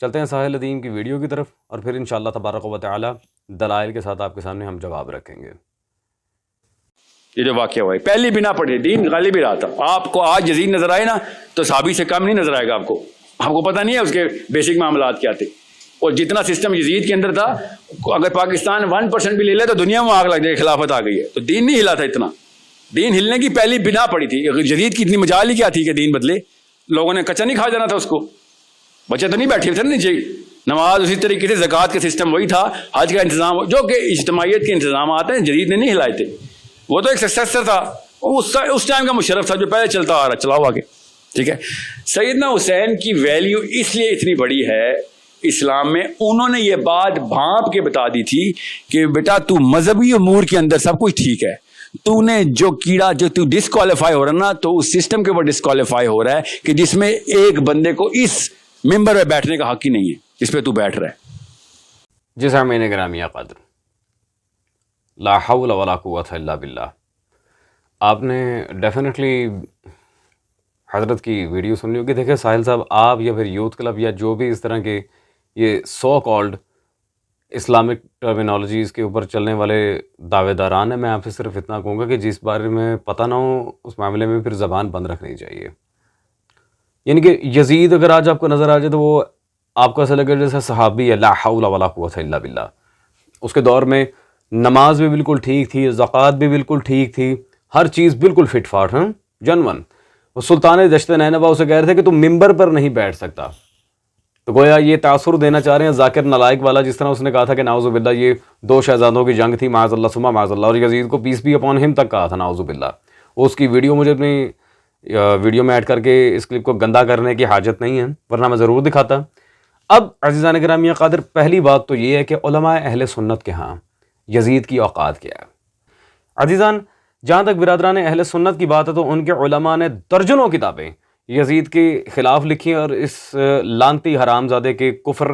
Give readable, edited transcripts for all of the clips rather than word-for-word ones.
چلتے ہیں ساحل ندیم کی ویڈیو کی طرف اور پھر انشاءاللہ تبارک و تعالی دلائل کے ساتھ آپ کے سامنے ہم جواب رکھیں گے۔ یہ جو واقعہ ہوا ہے پہلی بنا پڑی، دین غالب ہی رہا تھا۔ آپ کو آج یزید نظر آئے نا تو صحابی سے کم نہیں نظر آئے گا آپ کو پتہ نہیں ہے اس کے بیسک معاملات کیا تھے، اور جتنا سسٹم یزید کے اندر تھا اگر پاکستان 1% بھی لے لے تو دنیا میں آگ لگ جائے، خلافت آ گئی ہے۔ تو دین نہیں ہلا تھا اتنا، دین ہلنے کی پہلی بنا پڑی تھی۔ یزید کی اتنی مجال ہی کیا تھی کہ دین بدلے؟ لوگوں نے کچا نہیں کھا جانا تھا اس کو، بچے تو نہیں بیٹھے تھے نیچے، نماز اسی طریقے سے، زکوٰۃ کا سسٹم وہی تھا، حج کا انتظام جو کہ اجتماعیت کے انتظامات ہیں جدید نے نہیں ہلائے تھے۔ وہ تو ایک سکسیسر تھا، اس ٹائم کا مشرف تھا جو پہلے چلتا آ رہا، چلاؤ آگے، ٹھیک ہے۔ سیدنا حسین کی ویلیو اس لیے اتنی بڑی ہے اسلام میں، انہوں نے یہ بات بھانپ کے بتا دی تھی کہ بیٹا تو مذہبی امور کے اندر سب کچھ ٹھیک ہے، تو نے جو کیڑا جو تو ڈسکوالیفائی ہو رہا نا، تو اس سسٹم کے اوپر ڈسکوالیفائی ہو رہا ہے کہ جس میں ایک بندے کو اس ممبر پہ بیٹھنے کا حق ہی نہیں ہے جس پہ تو بیٹھ رہا ہے۔ جی سامعین گرامی قدر، لا حول ولا قوت الا باللہ، آپ نے ڈیفینیٹلی حضرت کی ویڈیو سن لی ہوگی۔ دیکھیں ساحل صاحب، آپ یا پھر یوتھ کلب یا جو بھی اس طرح کے یہ سو کالڈ اسلامک ٹرمینالوجیز کے اوپر چلنے والے دعوے داران ہیں، میں آپ سے صرف اتنا کہوں گا کہ جس بارے میں پتہ نہ ہو اس معاملے میں پھر زبان بند رکھنی چاہیے۔ یعنی کہ یزید اگر آج آپ کو نظر آ جائے تو وہ آپ کو ایسا لگے جیسے صحابی ہے، لا حول ولا قوت الا باللہ۔ اس کے دور میں نماز بھی بالکل ٹھیک تھی، زکوٰۃ بھی بالکل ٹھیک تھی، ہر چیز بالکل فٹ فاٹ، جنون۔ وہ سلطان دشت نینوا اسے کہہ رہے تھے کہ تم ممبر پر نہیں بیٹھ سکتا، تو گویا یہ تاثر دینا چاہ رہے ہیں ذاکر نلائق والا، جس طرح اس نے کہا تھا کہ نعوذ باللہ یہ دو شہزادوں کی جنگ تھی، معاذ اللہ ثم معاذ اللہ، اور یزید کو پیس بھی اپون ہم تک کہا تھا، نعوذ باللہ۔ اس کی ویڈیو مجھے اپنی ویڈیو میں ایڈ کر کے اس کلپ کو گندہ کرنے کی حاجت نہیں ہے، ورنہ میں ضرور دکھاتا۔ اب عزیزان گرامی قادر، پہلی بات تو یہ ہے کہ علماء اہل سنت کے ہاں یزید کی اوقات کیا ہے۔ عزیزان، جہاں تک برادران اہل سنت کی بات ہے تو ان کے علماء نے درجنوں کتابیں یزید کے خلاف لکھی اور اس لانتی حرام زادے کے کفر،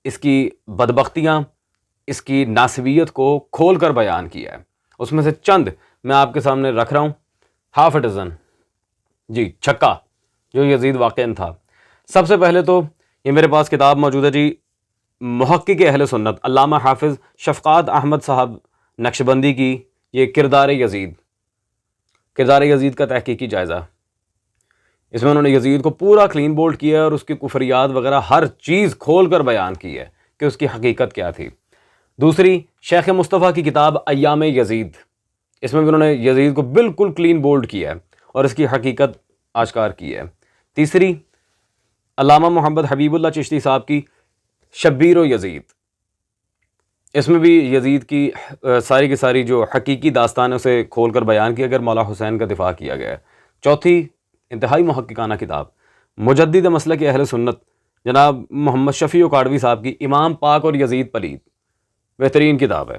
اس کی بدبختیاں، اس کی ناسویت کو کھول کر بیان کیا ہے۔ اس میں سے چند میں آپ کے سامنے رکھ رہا ہوں، ہاف اے ڈزن، جی چھکا، جو یزید واقعاً تھا۔ سب سے پہلے تو یہ میرے پاس کتاب موجود ہے جی، محقق اہل سنت علامہ حافظ شفقات احمد صاحب نقشبندی کی یہ کردار یزید کا تحقیقی جائزہ۔ اس میں انہوں نے یزید کو پورا کلین بولڈ کیا ہے اور اس کی کفریات وغیرہ ہر چیز کھول کر بیان کی ہے کہ اس کی حقیقت کیا تھی۔ دوسری، شیخ مصطفیٰ کی کتاب ایام یزید، اس میں بھی انہوں نے یزید کو بالکل کلین بولڈ کیا ہے اور اس کی حقیقت آشکار کی ہے۔ تیسری، علامہ محمد حبیب اللہ چشتی صاحب کی شبیر و یزید، اس میں بھی یزید کی ساری کی ساری جو حقیقی داستان ہے اسے کھول کر بیان کیا گیا، مولا حسین کا دفاع کیا گیا ہے۔ چوتھی، انتہائی محققانہ کتاب، مجدد مسلک اہل سنت جناب محمد شفیع کاڑوی صاحب کی امام پاک اور یزید پلید، بہترین کتاب ہے۔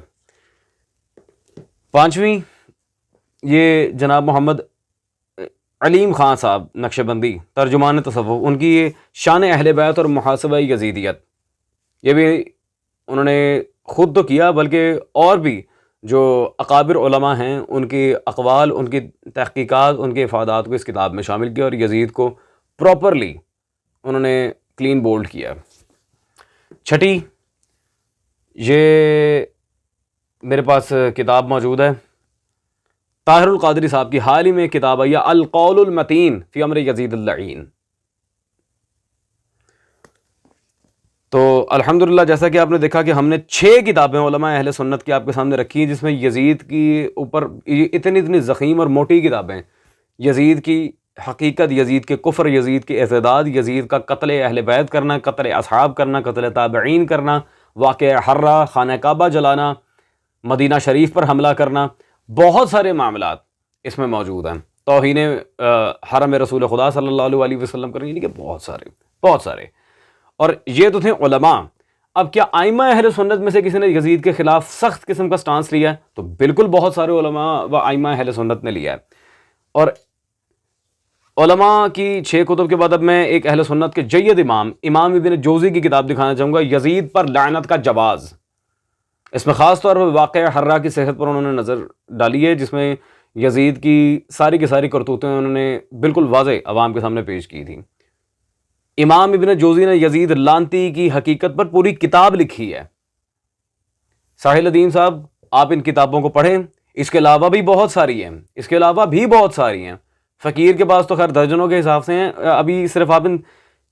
پانچویں، یہ جناب محمد علیم خان صاحب نقشبندی، ترجمان تصوف، ان کی یہ شان اہل بیت اور محاسبہ یزیدیت، یہ بھی انہوں نے خود تو کیا بلکہ اور بھی جو اکابر علماء ہیں ان کی اقوال، ان کی تحقیقات، ان کے افادات کو اس کتاب میں شامل کیا اور یزید کو پراپرلی انہوں نے کلین بولڈ کیا۔ چھٹی، یہ میرے پاس کتاب موجود ہے، طاہر القادری صاحب کی حال ہی میں کتاب ہے القول المتین فی امر یزید اللعین۔ تو الحمدللہ جیسا کہ آپ نے دیکھا کہ ہم نے 6 کتابیں علماء اہل سنت کی آپ کے سامنے رکھی ہیں، جس میں یزید کی اوپر اتنی ضخیم اور موٹی کتابیں، یزید کی حقیقت، یزید کے کفر، یزید کے اعتداد، یزید کا قتل اہل بیت کرنا، قتل اصحاب کرنا، قتل تابعین کرنا، واقعہ حرہ، خانہ کعبہ جلانا، مدینہ شریف پر حملہ کرنا، بہت سارے معاملات اس میں موجود ہیں، توہین حرم رسول خدا صلی اللہ علیہ وسلم کرنے، یعنی کہ بہت سارے۔ اور یہ تو تھے علماء۔ اب کیا ائمہ اہل سنت میں سے کسی نے یزید کے خلاف سخت قسم کا سٹانس لیا ہے؟ تو بالکل بہت سارے علماء و ائمہ اہل سنت نے لیا ہے۔ اور علماء کی 6 کتب کے بعد اب میں ایک اہل سنت کے جید امام ابن جوزی کی کتاب دکھانا چاہوں گا، یزید پر لعنت کا جواز۔ اس میں خاص طور پر واقعہ حرہ کی صحت پر انہوں نے نظر ڈالی ہے، جس میں یزید کی ساری کرتوتیں انہوں نے بالکل واضح عوام کے سامنے پیش کی تھی۔ امام ابن جوزی نے یزید لانتی کی حقیقت پر پوری کتاب لکھی ہے. ساحل الدین صاحب آپ ان کتابوں کو پڑھیں. اس کے علاوہ بھی بہت ساری ہیں. فقیر کے پاس تو خیر درجنوں کے حساب سے ہیں. ابھی صرف آپ ان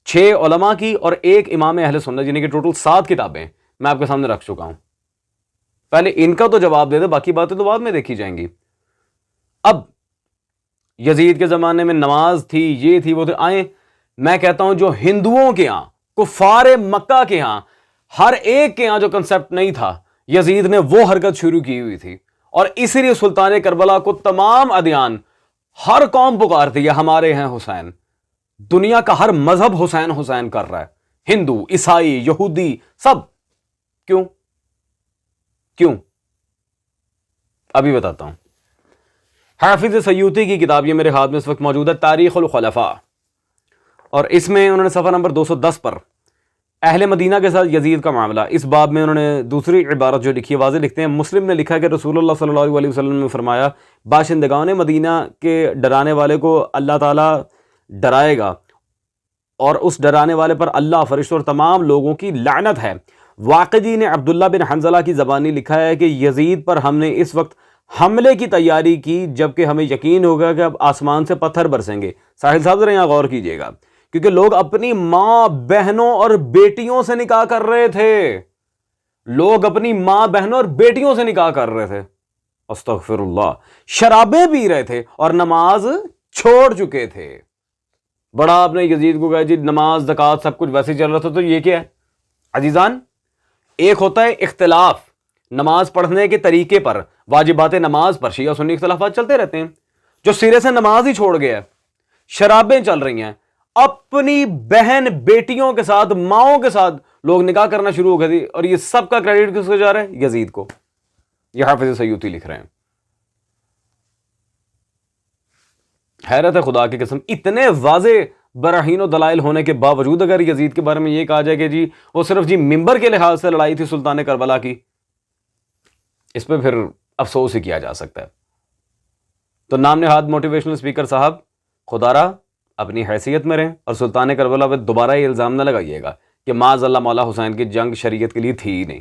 6 علماء کی اور ایک امام اہل سنت یعنی کہ ٹوٹل 7 کتابیں میں آپ کے سامنے رکھ چکا ہوں. پہلے ان کا تو جواب دے دے, باقی باتیں تو بعد میں دیکھی جائیں گی. اب یزید کے زمانے میں نماز تھی, یہ تھی, وہ تھی. آئیں میں کہتا ہوں جو ہندوؤں کے ہاں, کفار مکہ کے ہاں, ہر ایک کے ہاں جو کنسپٹ نہیں تھا, یزید نے وہ حرکت شروع کی ہوئی تھی. اور اسی لیے سلطان کربلا کو تمام ادیان, ہر قوم پکارتی ہے ہمارے ہیں حسین. دنیا کا ہر مذہب حسین حسین کر رہا ہے, ہندو, عیسائی, یہودی, سب. کیوں ابھی بتاتا ہوں. حافظ سیوطی کی کتاب یہ میرے ہاتھ میں اس وقت موجود ہے, تاریخ الخلفاء, اور اس میں انہوں نے صفحہ نمبر 210 پر اہل مدینہ کے ساتھ یزید کا معاملہ, اس باب میں انہوں نے دوسری عبارت جو لکھی ہے واضح لکھتے ہیں. مسلم نے لکھا کہ رسول اللہ صلی اللہ علیہ وسلم نے فرمایا, باشندگان مدینہ کے ڈرانے والے کو اللہ تعالیٰ ڈرائے گا, اور اس ڈرانے والے پر اللہ, فرشتوں اور تمام لوگوں کی لعنت ہے. واقدی نے عبداللہ بن حنظلہ کی زبانی لکھا ہے کہ یزید پر ہم نے اس وقت حملے کی تیاری کی جبکہ ہمیں یقین ہوگا کہ اب آسمان سے پتھر برسیں گے. ساحل صاحب ذرا یہاں غور کیجئے گا, کیونکہ لوگ اپنی ماں بہنوں اور بیٹیوں سے نکاح کر رہے تھے. استغفر اللہ. شرابیں پی رہے تھے اور نماز چھوڑ چکے تھے. بڑا آپ نے یزید کو کہا جی نماز زکوٰۃ سب کچھ ویسے چل رہا تھا, تو یہ کیا ہے عزیزان؟ ایک ہوتا ہے اختلاف نماز پڑھنے کے طریقے پر, واجبات نماز پر شیعہ سنی اختلافات چلتے رہتے ہیں. جو سرے سے نماز ہی چھوڑ گیا ہے, شرابیں چل رہی ہیں, اپنی بہن بیٹیوں کے ساتھ, ماؤں کے ساتھ لوگ نکاح کرنا شروع ہو گئے, اور یہ سب کا کریڈٹ کس کو جا رہا ہے؟ یزید کو. یہ حافظ سیوطی لکھ رہے ہیں. حیرت ہے خدا کی قسم, اتنے واضح براہین و دلائل ہونے کے باوجود اگر یزید کے بارے میں یہ کہا جائے کہ جی وہ صرف جی ممبر کے لحاظ سے لڑائی تھی سلطان کربلا کی, اس پہ پھر افسوس ہی کیا جا سکتا ہے. تو نام نہاد موٹیویشنل اسپیکر صاحب, خدا را اپنی حیثیت میں رہیں, اور سلطان کربلا پہ دوبارہ یہ الزام نہ لگائیے گا کہ معاذ اللہ مولا حسین کی جنگ شریعت کے لیے تھی ہی نہیں.